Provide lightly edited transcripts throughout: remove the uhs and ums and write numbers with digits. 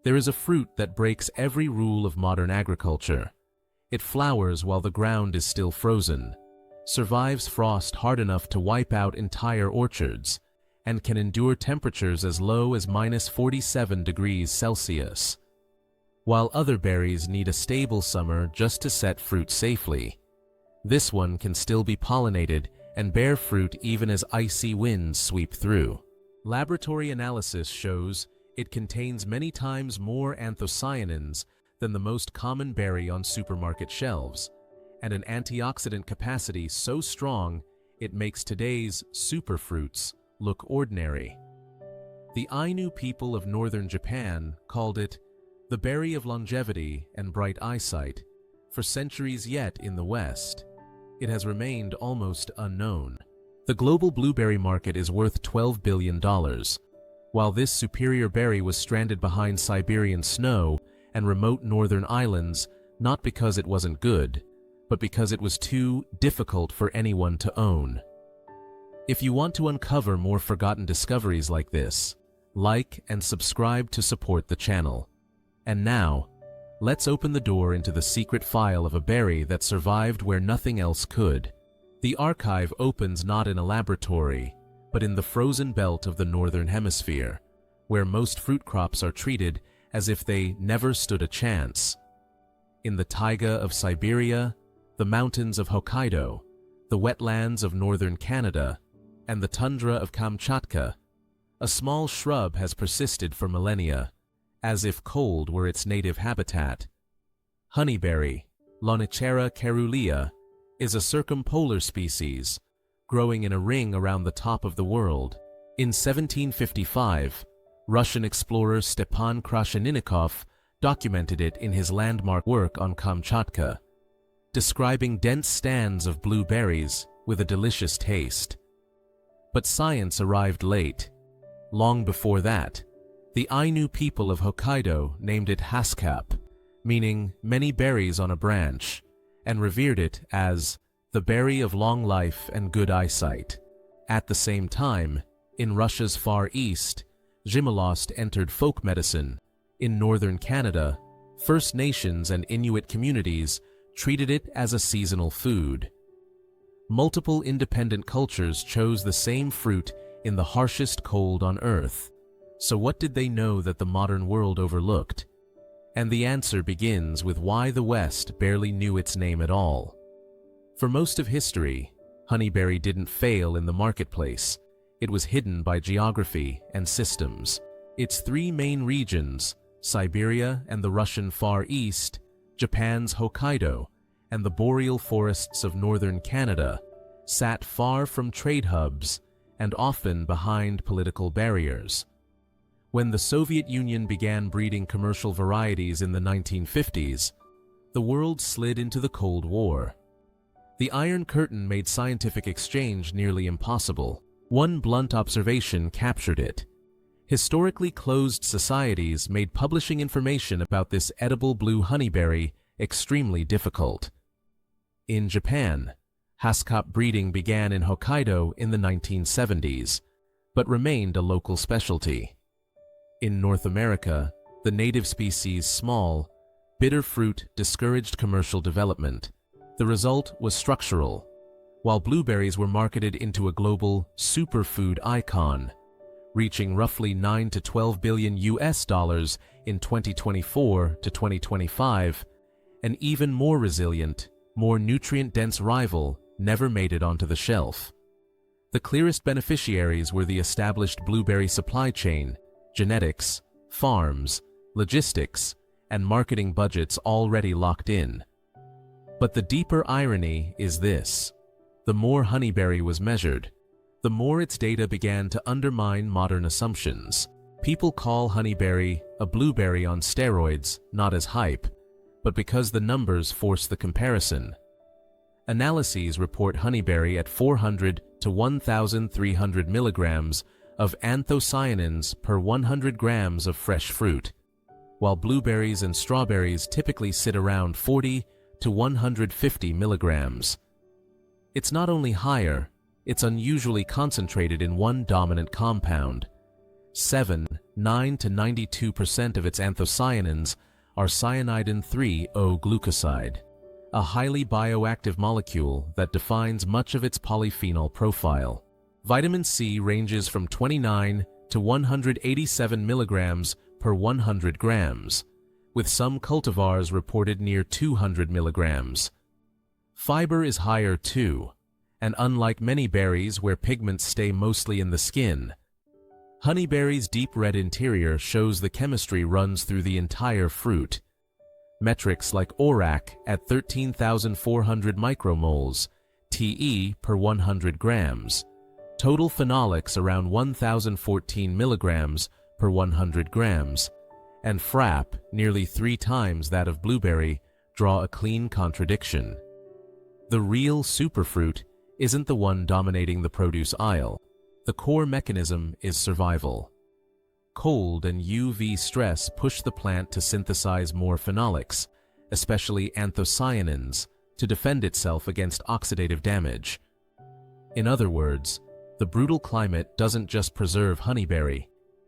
There is a fruit that breaks every rule of modern agriculture. It flowers while the ground is still frozen, survives frost hard enough to wipe out entire orchards, and can endure temperatures as low as -47 degrees Celsius. While other berries need a stable summer just to set fruit safely, this one can still be pollinated and bear fruit even as icy winds sweep through. Laboratory analysis shows it contains many times more anthocyanins than the most common berry on supermarket shelves, and an antioxidant capacity so strong it makes today's superfruits look ordinary. The Ainu people of northern Japan called it the berry of longevity and bright eyesight. For centuries yet in the West, it has remained almost unknown. The global blueberry market is worth $12 billion. While this superior berry was stranded behind Siberian snow and remote northern islands, not because it wasn't good, but because it was too difficult for anyone to own. If you want to uncover more forgotten discoveries like this, like and subscribe to support the channel. And now, let's open the door into the secret file of a berry that survived where nothing else could. The archive opens not in a laboratory, but in the frozen belt of the northern hemisphere, where most fruit crops are treated as if they never stood a chance. In the taiga of Siberia, the mountains of Hokkaido, the wetlands of northern Canada, and the tundra of Kamchatka, a small shrub has persisted for millennia, as if cold were its native habitat. Honeyberry, Lonicera caerulea, is a circumpolar species, growing in a ring around the top of the world. In 1755, Russian explorer Stepan Krasheninnikov documented it in his landmark work on Kamchatka, describing dense stands of blueberries with a delicious taste. But science arrived late. Long before that, the Ainu people of Hokkaido named it Haskap, meaning many berries on a branch, and revered it as the berry of long life and good eyesight. At the same time, in Russia's Far East, Jimalost entered folk medicine. In northern Canada, First Nations and Inuit communities treated it as a seasonal food. Multiple independent cultures chose the same fruit in the harshest cold on Earth. So what did they know that the modern world overlooked? And the answer begins with why the West barely knew its name at all. For most of history, honeyberry didn't fail in the marketplace. It was hidden by geography and systems. Its three main regions, Siberia and the Russian Far East, Japan's Hokkaido, and the boreal forests of northern Canada, sat far from trade hubs and often behind political barriers. When the Soviet Union began breeding commercial varieties in the 1950s, the world slid into the Cold War. The Iron Curtain made scientific exchange nearly impossible. One blunt observation captured it. Historically closed societies made publishing information about this edible blue honeyberry extremely difficult. In Japan, Haskap breeding began in Hokkaido in the 1970s, but remained a local specialty. In North America, the native species' small, bitter fruit discouraged commercial development. The result was structural. While blueberries were marketed into a global superfood icon, reaching roughly $9 to $12 billion in 2024 to 2025, an even more resilient, more nutrient-dense rival never made it onto the shelf. The clearest beneficiaries were the established blueberry supply chain, genetics, farms, logistics, and marketing budgets already locked in. But the deeper irony is this: the more honeyberry was measured, the more its data began to undermine modern assumptions. People call honeyberry a blueberry on steroids, not as hype, but because the numbers force the comparison. Analyses report honeyberry at 400 to 1,300 milligrams of anthocyanins per 100 grams of fresh fruit, while blueberries and strawberries typically sit around 40 to 150 milligrams. It's not only higher, it's unusually concentrated in one dominant compound. 9 to 92% of its anthocyanins are cyanidin-3-O-glucoside, a highly bioactive molecule that defines much of its polyphenol profile. Vitamin C ranges from 29 to 187 milligrams per 100 grams, with some cultivars reported near 200 milligrams. Fiber is higher too, and unlike many berries where pigments stay mostly in the skin, honeyberry's deep red interior shows the chemistry runs through the entire fruit. Metrics like ORAC at 13,400 micromoles, TE per 100 grams, total phenolics around 1,014 milligrams per 100 grams, and FRAP nearly 3 times that of blueberry draw a clean contradiction. The real superfruit isn't the one dominating the produce aisle. The core mechanism is survival. Cold and UV stress push the plant to synthesize more phenolics, especially anthocyanins, to defend itself against oxidative damage. In other words, the brutal climate doesn't just preserve honeyberry,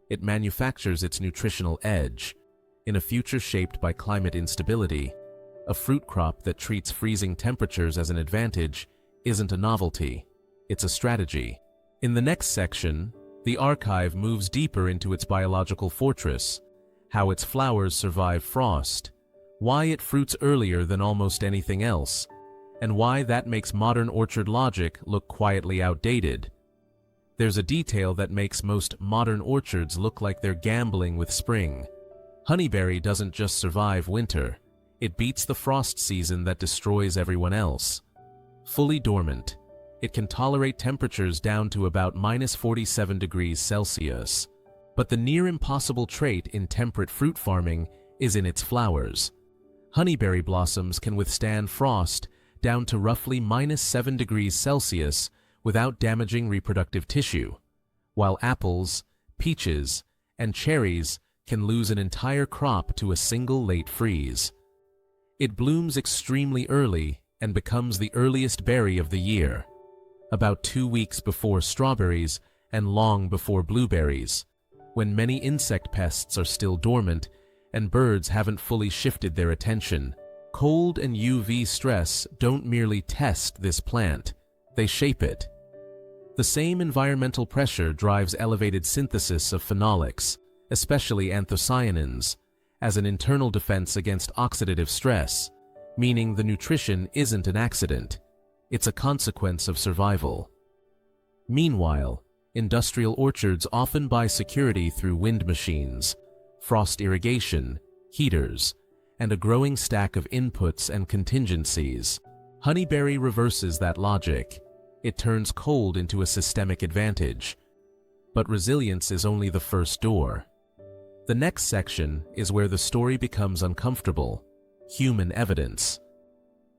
it manufactures its nutritional edge. In a future shaped by climate instability, a fruit crop that treats freezing temperatures as an advantage isn't a novelty, it's a strategy. In the next section, the archive moves deeper into its biological fortress, how its flowers survive frost, why it fruits earlier than almost anything else, and why that makes modern orchard logic look quietly outdated. There's a detail that makes most modern orchards look like they're gambling with spring. Honeyberry doesn't just survive winter, it beats the frost season that destroys everyone else. Fully dormant, it can tolerate temperatures down to about -47 degrees Celsius. But the near-impossible trait in temperate fruit farming is in its flowers. Honeyberry blossoms can withstand frost down to roughly -7 degrees Celsius without damaging reproductive tissue, while apples, peaches, and cherries can lose an entire crop to a single late freeze. It blooms extremely early and becomes the earliest berry of the year, about 2 weeks before strawberries and long before blueberries, when many insect pests are still dormant and birds haven't fully shifted their attention. Cold and UV stress don't merely test this plant, they shape it. The same environmental pressure drives elevated synthesis of phenolics, especially anthocyanins, as an internal defense against oxidative stress, meaning the nutrition isn't an accident, it's a consequence of survival. Meanwhile, industrial orchards often buy security through wind machines, frost irrigation, heaters, and a growing stack of inputs and contingencies. Honeyberry reverses that logic. It turns cold into a systemic advantage. But resilience is only the first door. The next section is where the story becomes uncomfortable: human evidence.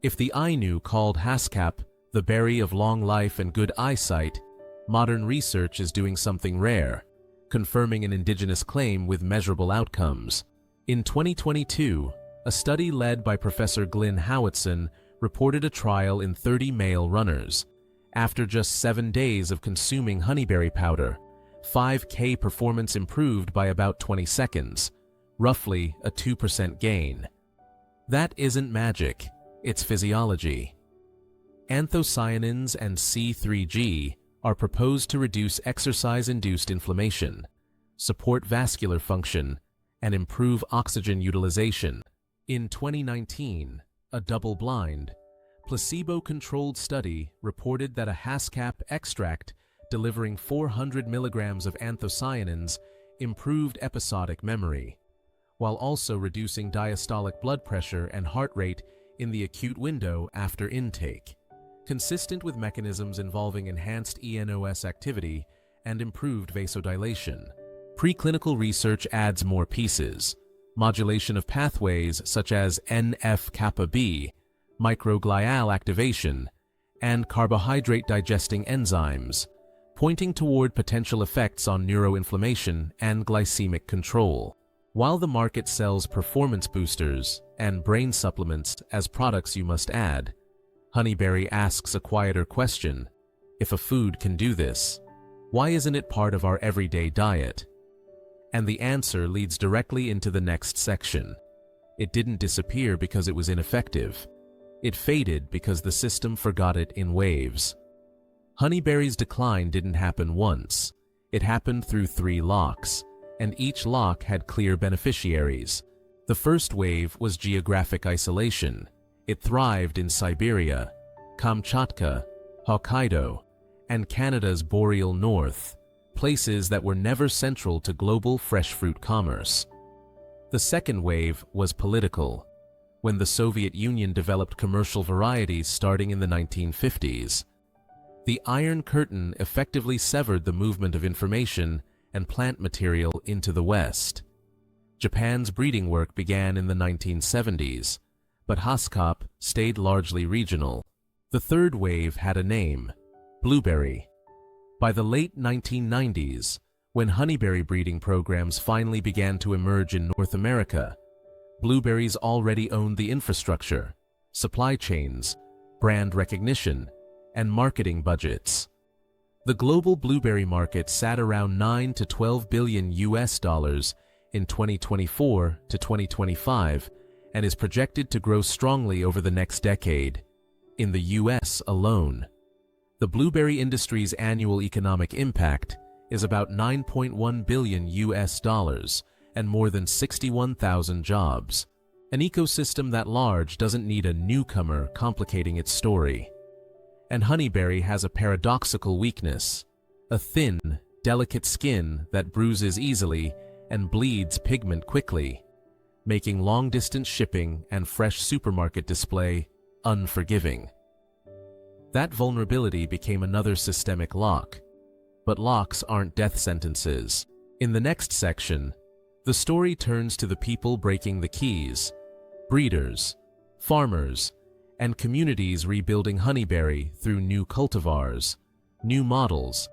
If the Ainu called Haskap the berry of long life and good eyesight, modern research is doing something rare, confirming an indigenous claim with measurable outcomes. In 2022, a study led by Professor Glyn Howitson reported a trial in 30 male runners. After just 7 days of consuming honeyberry powder, 5K performance improved by about 20 seconds, roughly a 2% gain. That isn't magic, it's physiology. Anthocyanins and C3G are proposed to reduce exercise-induced inflammation, support vascular function, and improve oxygen utilization. In 2019, a double-blind, placebo-controlled study reported that a Haskap extract delivering 400 milligrams of anthocyanins improved episodic memory, while also reducing diastolic blood pressure and heart rate in the acute window after intake, consistent with mechanisms involving enhanced ENOS activity and improved vasodilation. Preclinical research adds more pieces: modulation of pathways such as NF-kappa B, microglial activation, and carbohydrate-digesting enzymes, pointing toward potential effects on neuroinflammation and glycemic control. While the market sells performance boosters and brain supplements as products you must add, Honeyberry asks a quieter question: if a food can do this, why isn't it part of our everyday diet? And the answer leads directly into the next section. It didn't disappear because it was ineffective. It faded because the system forgot it in waves. Honeyberry's decline didn't happen once. It happened through 3 locks, and each lock had clear beneficiaries. The first wave was geographic isolation. It thrived in Siberia, Kamchatka, Hokkaido, and Canada's boreal north, places that were never central to global fresh fruit commerce. The second wave was political, when the Soviet Union developed commercial varieties starting in the 1950s. The Iron Curtain effectively severed the movement of information and plant material into the West. Japan's breeding work began in the 1970s, but Haskap stayed largely regional. The third wave had a name: blueberry. By the late 1990s, when honeyberry breeding programs finally began to emerge in North America, blueberries already owned the infrastructure, supply chains, brand recognition, and marketing budgets. The global blueberry market sat around $9 to $12 billion in 2024 to 2025 and is projected to grow strongly over the next decade. In the US alone, the blueberry industry's annual economic impact is about $9.1 billion and more than 61,000 jobs. An ecosystem that large doesn't need a newcomer complicating its story. And honeyberry has a paradoxical weakness: a thin, delicate skin that bruises easily and bleeds pigment quickly, making long-distance shipping and fresh supermarket display unforgiving. That vulnerability became another systemic lock. But locks aren't death sentences. In the next section, the story turns to the people breaking the keys: breeders, farmers, and communities rebuilding honeyberry through new cultivars, new models,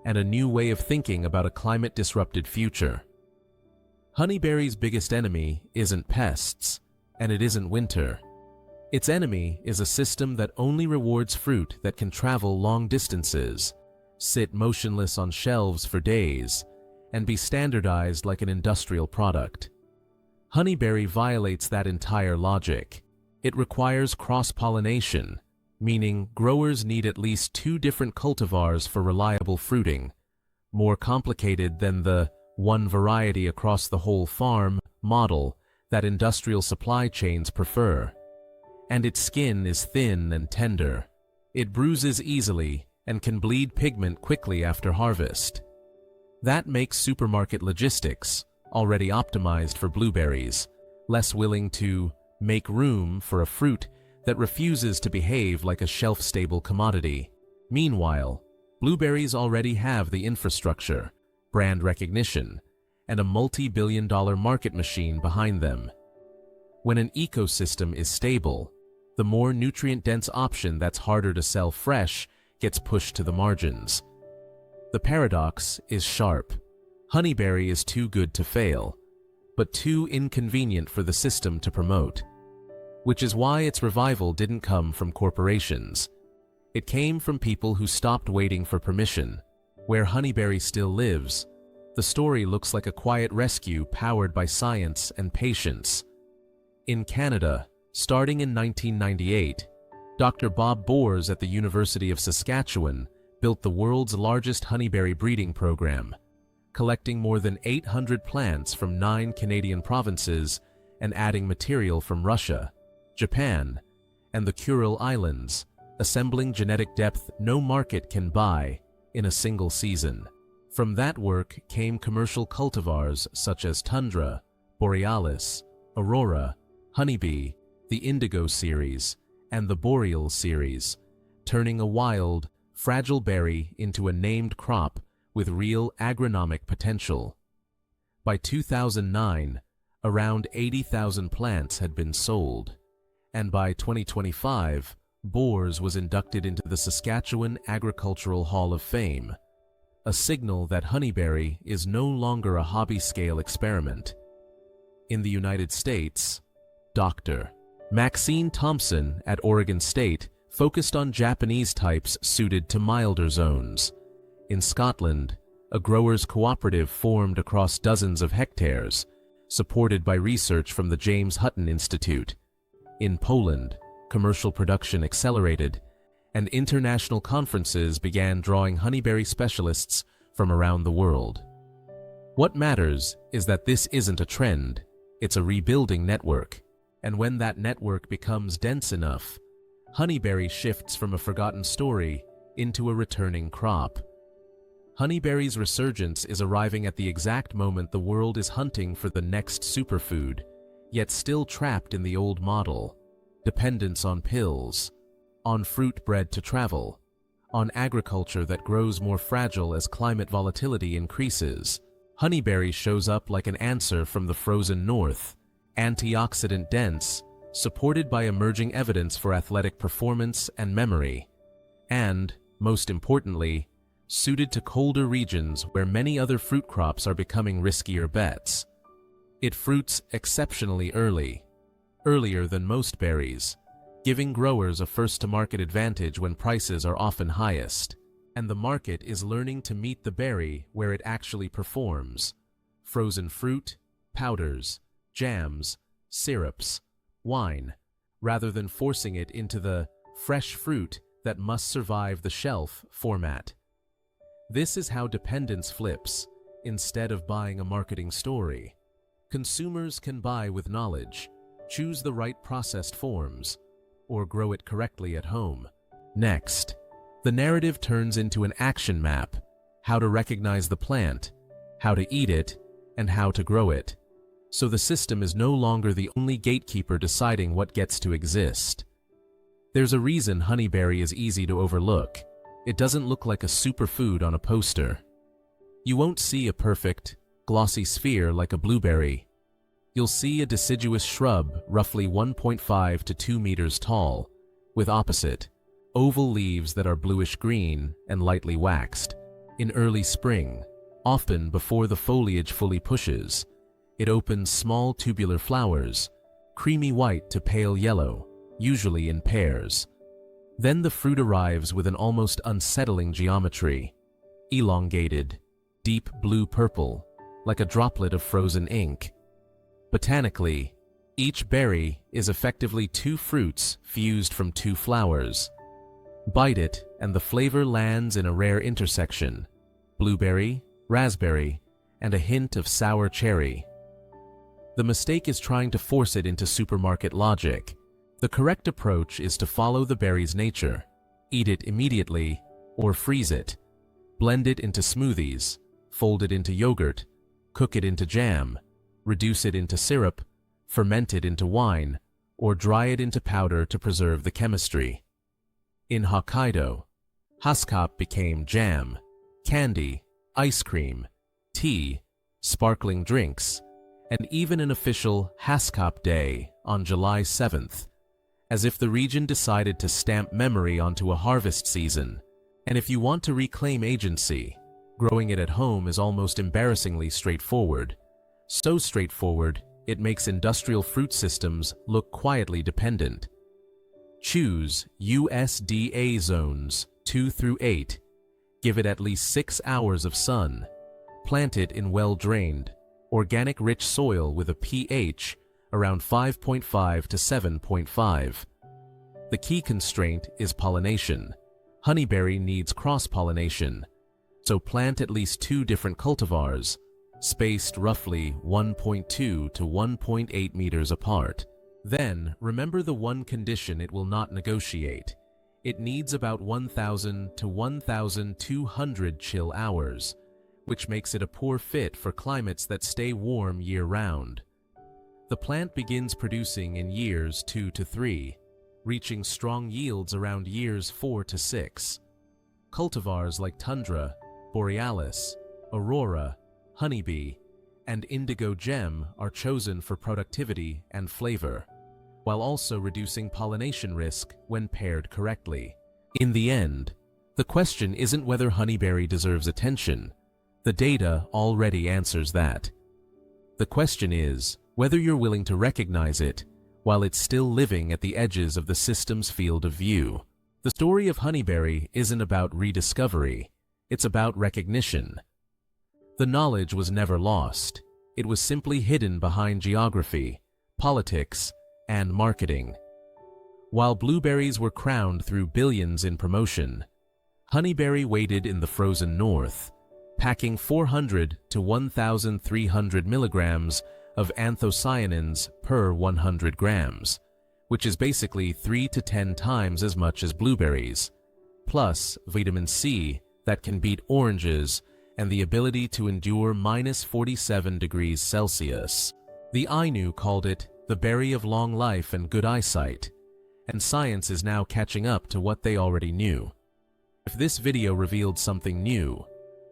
and a new way of thinking about a climate-disrupted future. Honeyberry's biggest enemy isn't pests, and it isn't winter. Its enemy is a system that only rewards fruit that can travel long distances, sit motionless on shelves for days, and be standardized like an industrial product. Honeyberry violates that entire logic. It requires cross-pollination, meaning growers need at least 2 different cultivars for reliable fruiting, more complicated than the one variety across the whole farm model that industrial supply chains prefer. And its skin is thin and tender. It bruises easily and can bleed pigment quickly after harvest. That makes supermarket logistics, already optimized for blueberries, less willing to make room for a fruit that refuses to behave like a shelf-stable commodity. Meanwhile, blueberries already have the infrastructure, brand recognition, and a multi-billion-dollar market machine behind them. When an ecosystem is stable, the more nutrient-dense option that's harder to sell fresh gets pushed to the margins. The paradox is sharp. Honeyberry is too good to fail, but too inconvenient for the system to promote. Which is why its revival didn't come from corporations. It came from people who stopped waiting for permission. Where honeyberry still lives, the story looks like a quiet rescue powered by science and patience. In Canada, starting in 1998, Dr. Bob Boers at the University of Saskatchewan built the world's largest honeyberry breeding program, collecting more than 800 plants from 9 Canadian provinces and adding material from Russia, Japan, and the Kuril Islands, assembling genetic depth no market can buy in a single season. From that work came commercial cultivars such as Tundra, Borealis, Aurora, Honeybee, the Indigo series, and the Boreal series, turning a wild, fragile berry into a named crop with real agronomic potential. By 2009, around 80,000 plants had been sold, and by 2025, Boers was inducted into the Saskatchewan Agricultural Hall of Fame, a signal that honeyberry is no longer a hobby-scale experiment. In the United States, Dr. Maxine Thompson at Oregon State focused on Japanese types suited to milder zones. In Scotland, a growers' cooperative formed across dozens of hectares, supported by research from the James Hutton Institute. In Poland, commercial production accelerated, and international conferences began drawing honeyberry specialists from around the world. What matters is that this isn't a trend, it's a rebuilding network, and when that network becomes dense enough, honeyberry shifts from a forgotten story into a returning crop. Honeyberry's resurgence is arriving at the exact moment the world is hunting for the next superfood, yet still trapped in the old model: dependence on pills, on fruit bred to travel, on agriculture that grows more fragile as climate volatility increases. Honeyberry shows up like an answer from the frozen north, antioxidant dense, supported by emerging evidence for athletic performance and memory, and, most importantly, suited to colder regions where many other fruit crops are becoming riskier bets. It fruits exceptionally early, earlier than most berries, giving growers a first-to-market advantage when prices are often highest. And the market is learning to meet the berry where it actually performs: frozen fruit, powders, jams, syrups, wine, rather than forcing it into the fresh fruit that must survive the shelf format. This is how dependence flips. Instead of buying a marketing story, consumers can buy with knowledge, choose the right processed forms, or grow it correctly at home. Next, the narrative turns into an action map: how to recognize the plant, how to eat it, and how to grow it. So the system is no longer the only gatekeeper deciding what gets to exist. There's a reason honeyberry is easy to overlook. It doesn't look like a superfood on a poster. You won't see a perfect, glossy sphere like a blueberry. You'll see a deciduous shrub roughly 1.5 to 2 meters tall, with opposite, oval leaves that are bluish-green and lightly waxed. In early spring, often before the foliage fully pushes, it opens small tubular flowers, creamy white to pale yellow, usually in pairs. Then the fruit arrives with an almost unsettling geometry: elongated, deep blue-purple, like a droplet of frozen ink. Botanically, each berry is effectively two fruits fused from two flowers. Bite it, and the flavor lands in a rare intersection: blueberry, raspberry, and a hint of sour cherry. The mistake is trying to force it into supermarket logic. The correct approach is to follow the berry's nature: eat it immediately, or freeze it. Blend it into smoothies, fold it into yogurt, cook it into jam, reduce it into syrup, ferment it into wine, or dry it into powder to preserve the chemistry. In Hokkaido, Haskap became jam, candy, ice cream, tea, sparkling drinks, and even an official Haskap Day on July 7th, as if the region decided to stamp memory onto a harvest season. And if you want to reclaim agency, growing it at home is almost embarrassingly straightforward. So straightforward, it makes industrial fruit systems look quietly dependent. Choose USDA zones 2 through 8. Give it at least 6 hours of sun. Plant it in well-drained, organic rich soil with a pH around 5.5 to 7.5. The key constraint is pollination. Honeyberry needs cross-pollination, so plant at least 2 different cultivars, spaced roughly 1.2 to 1.8 meters apart. Then, remember the one condition it will not negotiate. It needs about 1,000 to 1,200 chill hours, which makes it a poor fit for climates that stay warm year-round. The plant begins producing in years 2 to 3, reaching strong yields around years 4 to 6. Cultivars like Tundra, Borealis, Aurora, Honeybee, and Indigo Gem are chosen for productivity and flavor, while also reducing pollination risk when paired correctly. In the end, the question isn't whether honeyberry deserves attention. The data already answers that. The question is whether you're willing to recognize it while it's still living at the edges of the system's field of view. The story of honeyberry isn't about rediscovery, it's about recognition. The knowledge was never lost. It was simply hidden behind geography, politics, and marketing. While blueberries were crowned through billions in promotion, Honeyberry waited in the frozen north, packing 400 to 1,300 milligrams of anthocyanins per 100 grams, which is basically 3 to 10 times as much as blueberries, plus vitamin C that can beat oranges and the ability to endure -47 degrees Celsius. The Ainu called it the berry of long life and good eyesight, and science is now catching up to what they already knew. If this video revealed something new,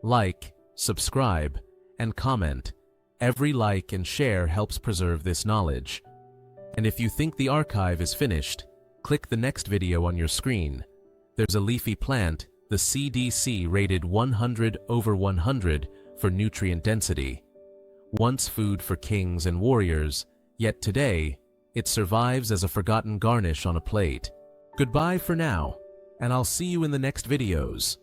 like, subscribe, and comment. Every like and share helps preserve this knowledge. And if you think the archive is finished, click the next video on your screen. There's a leafy plant, the CDC rated 100/100 for nutrient density. Once food for kings and warriors, yet today, it survives as a forgotten garnish on a plate. Goodbye for now, and I'll see you in the next videos.